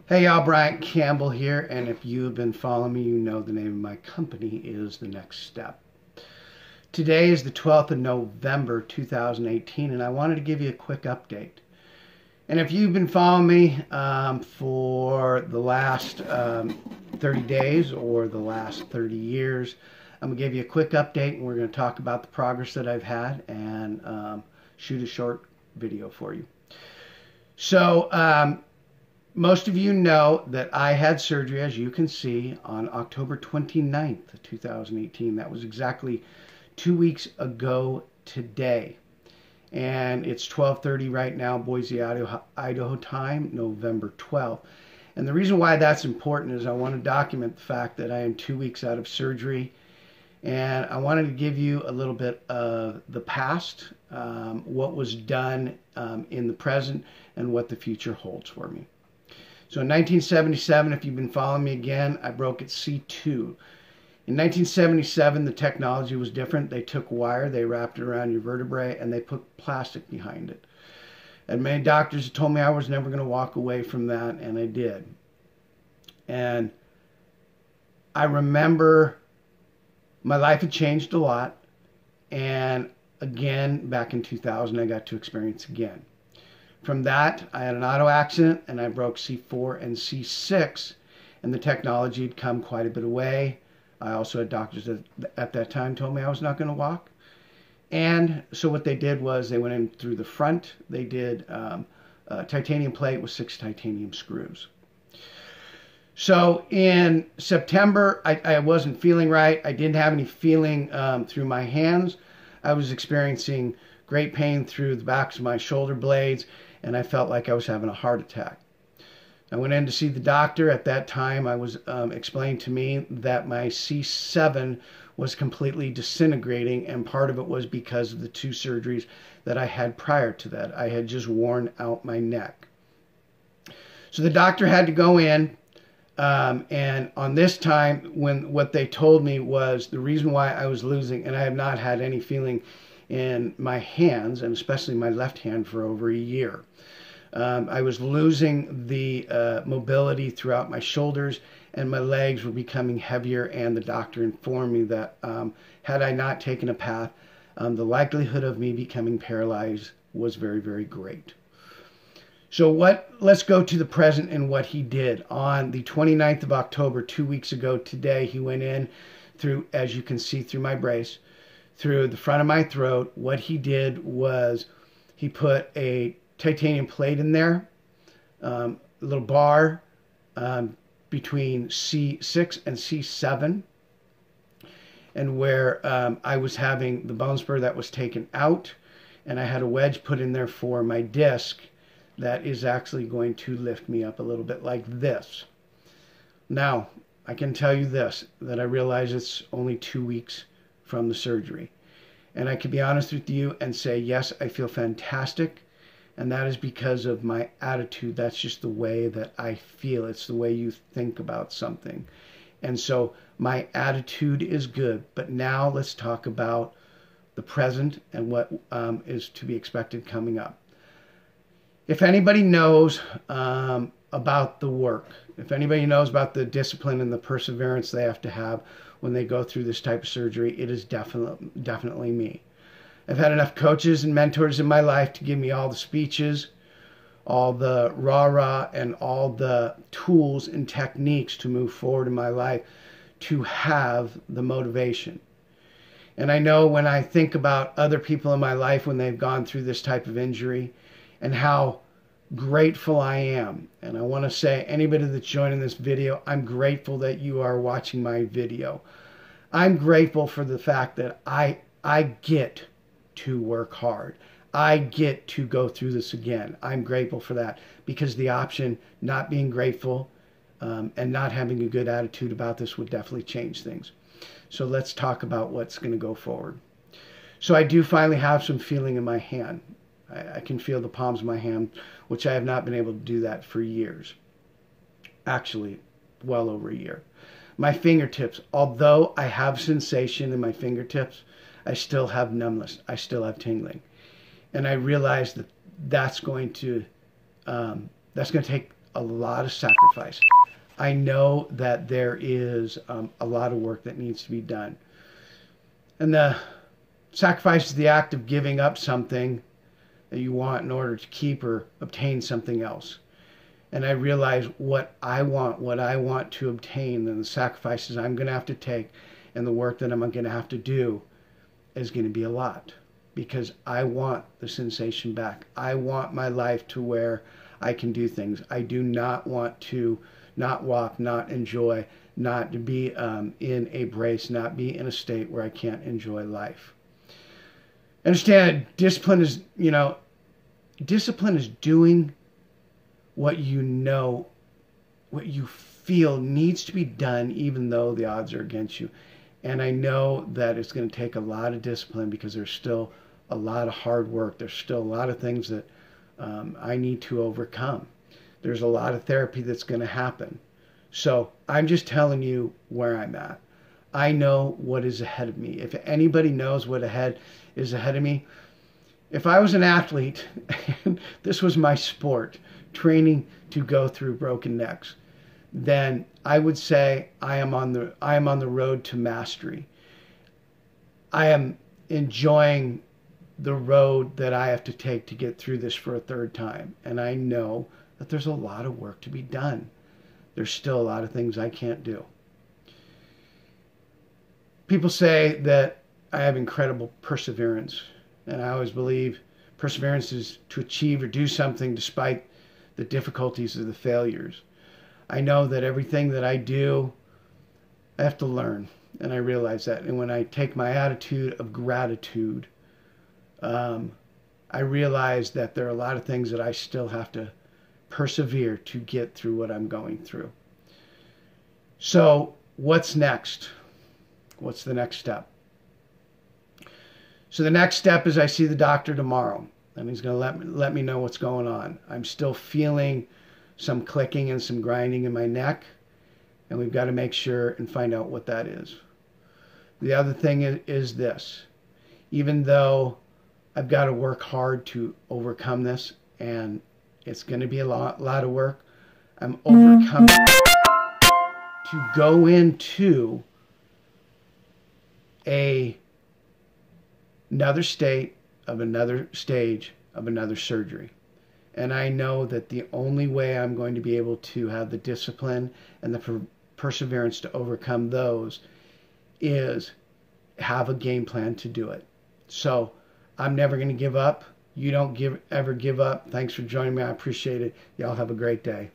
Hey y'all, Bryan Campbell here, and if you've been following me, you know the name of my company is The Next Step. Today is the 12th of November 2018, and I wanted to give you a quick update. And if you've been following me for the last 30 days or the last 30 years, I'm going to give you a quick update, and we're going to talk about the progress that I've had and shoot a short video for you. So, most of you know that I had surgery, as you can see, on October 29th, 2018. That was exactly 2 weeks ago today. And it's 12:30 right now, Boise, Idaho time, November 12th. And the reason why that's important is I want to document the fact that I am 2 weeks out of surgery. And I wanted to give you a little bit of the past, what was done in the present, and what the future holds for me. So in 1977, if you've been following me again, I broke at C2. In 1977, the technology was different. They took wire, they wrapped it around your vertebrae, and they put plastic behind it. And many doctors told me I was never going to walk away from that, and I did. And I remember my life had changed a lot, and again, back in 2000, I got to experience again. From that, I had an auto accident, and I broke C4 and C6, and the technology had come quite a bit away. I also had doctors that at that time told me I was not going to walk. And so what they did was they went in through the front. They did a titanium plate with 6 titanium screws. So in September, I wasn't feeling right. I didn't have any feeling through my hands. I was experiencing great pain through the backs of my shoulder blades, and I felt like I was having a heart attack. I went in to see the doctor. At that time, I was explained to me that my C7 was completely disintegrating, and part of it was because of the 2 surgeries that I had prior to that. I had just worn out my neck. So the doctor had to go in, and on this time, when what they told me was the reason why I was losing, and I have not had any feeling in my hands, and especially my left hand, for over a year. I was losing the mobility throughout my shoulders, and my legs were becoming heavier, and the doctor informed me that had I not taken a path, the likelihood of me becoming paralyzed was very, very great. So let's go to the present and what he did. On the 29th of October, 2 weeks ago today, he went in through, as you can see through my brace, through the front of my throat. What he did was he put a titanium plate in there, a little bar between C6 and C7, and where I was having the bone spur that was taken out, and I had a wedge put in there for my disc that is actually going to lift me up a little bit like this. Now, I can tell you this, that I realize it's only 2 weeks from the surgery. And I can be honest with you and say, yes, I feel fantastic. And that is because of my attitude. That's just the way that I feel. It's the way you think about something. And so my attitude is good. But now let's talk about the present and what is to be expected coming up. If anybody knows about the work, if anybody knows about the discipline and the perseverance they have to have when they go through this type of surgery, it is definitely me. I've had enough coaches and mentors in my life to give me all the speeches, all the rah-rah, and all the tools and techniques to move forward in my life to have the motivation. And I know when I think about other people in my life when they've gone through this type of injury and how grateful I am. And I want to say, anybody that's joining this video, I'm grateful that you are watching my video. I'm grateful for the fact that I get to work hard. I get to go through this again. I'm grateful for that, because the option not being grateful and not having a good attitude about this would definitely change things. So let's talk about what's going to go forward. So I do finally have some feeling in my hand. I can feel the palms of my hand, which I have not been able to do that for years. Actually, well over a year. My fingertips, although I have sensation in my fingertips, I still have numbness. I still have tingling. And I realize that that's going to take a lot of sacrifice. I know that there is a lot of work that needs to be done. And the sacrifice is the act of giving up something that you want in order to keep or obtain something else. And I realize what I want to obtain, and the sacrifices I'm going to have to take and the work that I'm going to have to do is going to be a lot, because I want the sensation back. I want my life to where I can do things. I do not want to not walk, not enjoy, not to be in a brace, not be in a state where I can't enjoy life. Understand, discipline is, discipline is doing what you know, what you feel needs to be done, even though the odds are against you. And I know that it's going to take a lot of discipline, because there's still a lot of hard work. There's still a lot of things that I need to overcome. There's a lot of therapy that's going to happen. So I'm just telling you where I'm at. I know what is ahead of me. If anybody knows what is ahead of me, if I was an athlete and this was my sport, training to go through broken necks, then I would say I am on the road to mastery. I am enjoying the road that I have to take to get through this for a third time. And I know that there's a lot of work to be done. There's still a lot of things I can't do. People say that I have incredible perseverance. And I always believe perseverance is to achieve or do something despite the difficulties or the failures. I know that everything that I do, I have to learn. And I realize that. And when I take my attitude of gratitude, I realize that there are a lot of things that I still have to persevere to get through what I'm going through. So what's next? What's the next step? So the next step is I see the doctor tomorrow, and he's going to let me know what's going on. I'm still feeling some clicking and some grinding in my neck, and we've got to make sure and find out what that is. The other thing is this. Even though I've got to work hard to overcome this, and it's going to be a lot of work, I'm overcoming to go into another state of another stage of another surgery. And I know that the only way I'm going to be able to have the discipline and the perseverance to overcome those is have a game plan to do it. So I'm never going to give up. You don't ever give up. Thanks for joining me. I appreciate it. Y'all have a great day.